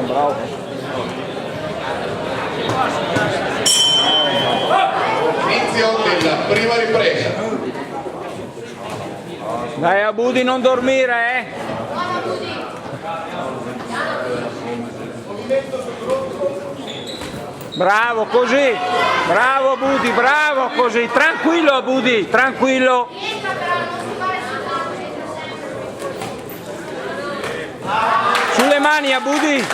Bravo. Inizio della prima ripresa. Dai Abudi, non dormire, Bravo, così. Bravo Abudi, bravo, così. Tranquillo Abudi, tranquillo. Sulle mani Abudi.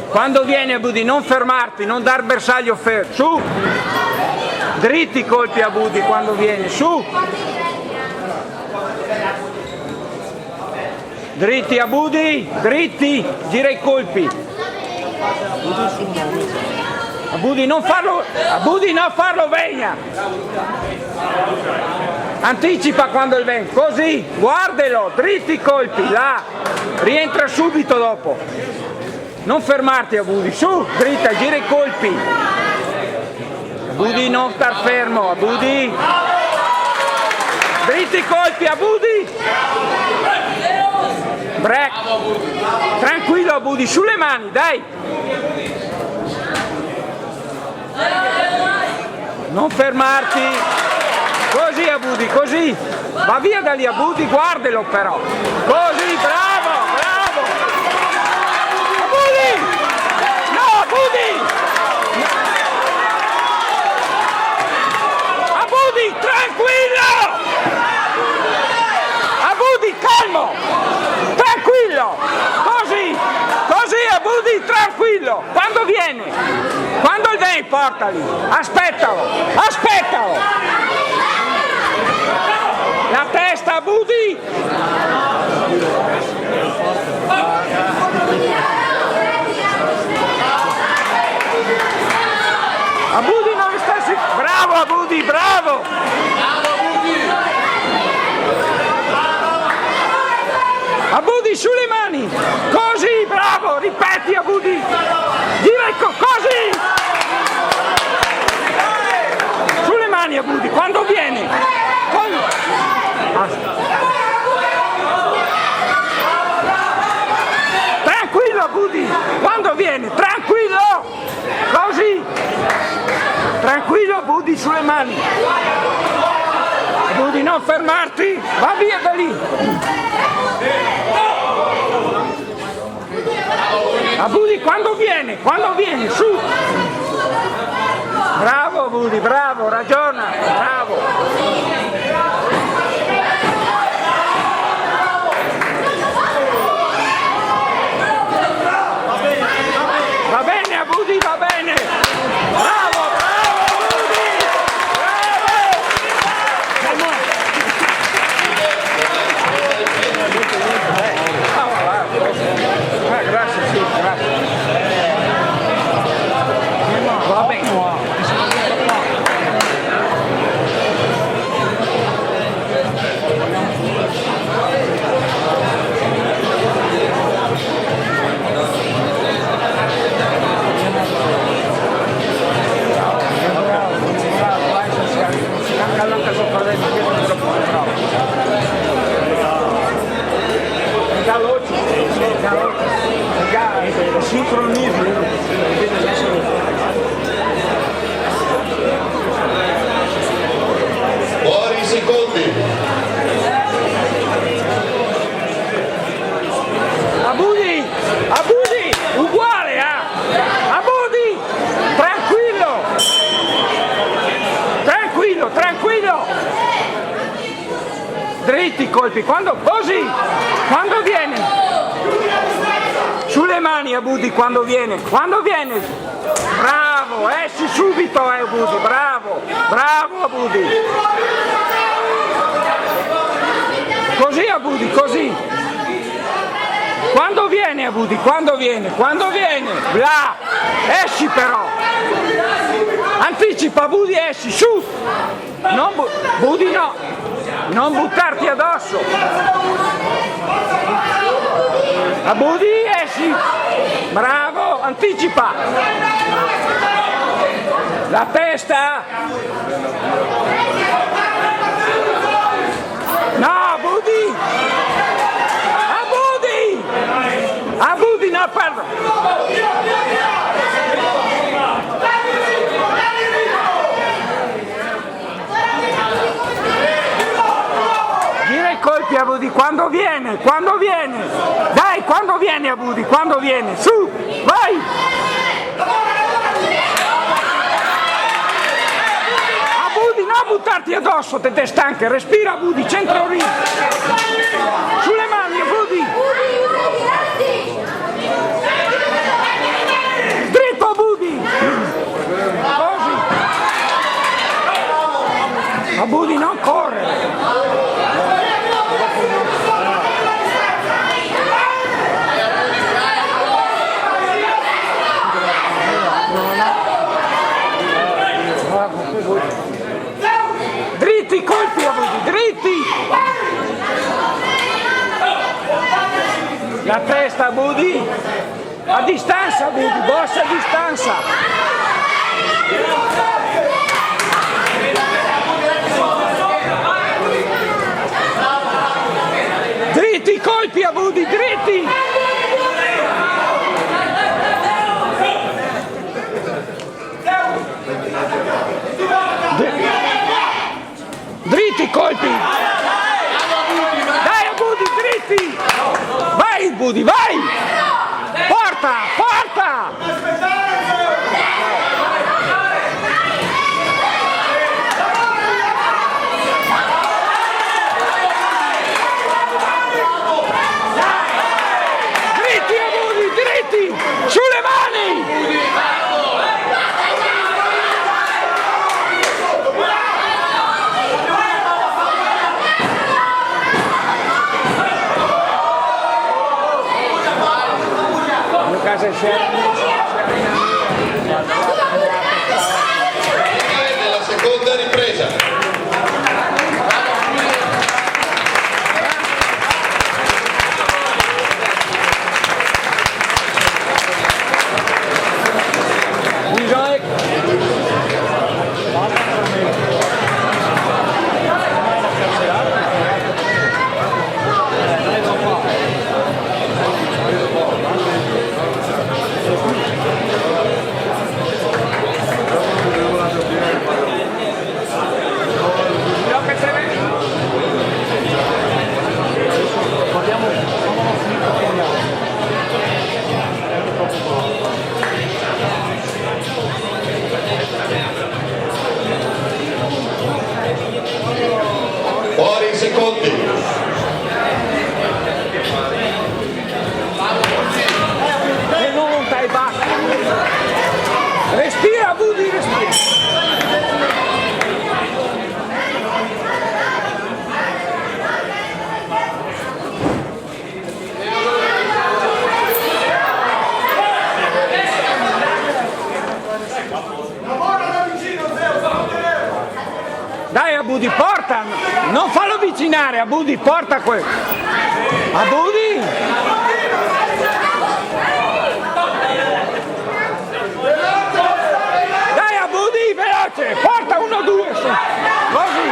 Quando vieni Abudi, non fermarti, non dar bersaglio fermo. Su. Dritti i colpi Abudi quando vieni, su. Dritti Abudi, dritti, gira i colpi. Abudi non farlo vegna. Anticipa quando il vento, così, guardalo, dritti i colpi, là, rientra subito dopo. Non fermarti Abudi, su, dritta, gira i colpi. Abudi non star fermo, Abudi. Dritti i colpi, Abudi. Break. Tranquillo Abudi, sulle mani, dai. Non fermarti. Così Abudi, così. Va via da lì Abudi, guardalo però. Così, bravo, bravo. Abudi! No, Abudi! Abudi, tranquillo! Abudi, calmo! Tranquillo! Così! Così Abudi, tranquillo! Quando viene? Quando il viene, portali! Aspettalo! Aspettalo! La testa Abudi! Abudi non stessi! Bravo Abudi, bravo! Abudi sulle mani! Così, bravo! Ripeti Abudi! Gira così! Sulle mani Abudi, quando viene? Tranquillo Abudi! Quando viene? Tranquillo! Così! Tranquillo Abudi sulle mani! Abudi non fermarti! Va via da lì! Abudi quando viene? Quando viene? Su! Bravo Abudi, bravo, ragiona, bravo! Va bene Abudi, va bene! Bravo, bravo Abudi! Bravo! Grazie, sì, grazie. Va bene. Sincronismo. Fuori i secondi. Abudi! Abudi! Uguale, Abudi! Tranquillo! Tranquillo, tranquillo! Dritti i colpi, quando? Così! Quando viene? Sulle mani Abudi quando viene! Quando viene? Bravo! Esci subito Abudi! Bravo! Bravo Abudi! Così Abudi, così! Quando viene Abudi? Quando viene? Quando viene? Là! Esci però! Anticipa Abudi, esci, su! Non Abudi no! Non buttarti addosso! Abudi, esci! Bravo! Anticipa! La testa! No, Budi! A Budi, no, pardon! Gira i colpi a Budi, quando viene! Dai, quando viene a Budi, quando viene! Su, vai! A Budi, non buttarti addosso, te te stanche, respira Budi, centro ring! Sulle mani a Budi! Dritto a Budi! Così! A Budi non correre! Dritti colpi a Budi, dritti! La testa Budi, a distanza Budi, bossa a distanza! Dritti colpi a Budi, dritti! Dritti colpi! Dai a Budi, dritti! Vai Budi, vai! Porta, porta! Dritti a Budi, dritti! Sulle mani! Nella seconda ripresa. Fuori i secondi. E non dai basta. Respira Budi, respira. Dai a Budi, porta! Non fallo avvicinare, a Budi, porta quello! A Budi! Dai a Budi, veloce! Porta 1-2! Così!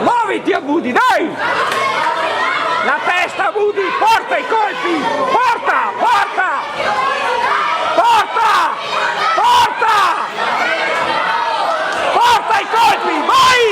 Muoviti a Budi, dai! La testa Budi, porta i colpi! Porta! Porta! Porta! Porta! Porta i colpi! Vai!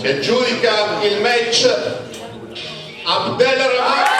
Si aggiudica il match Abdelrahman.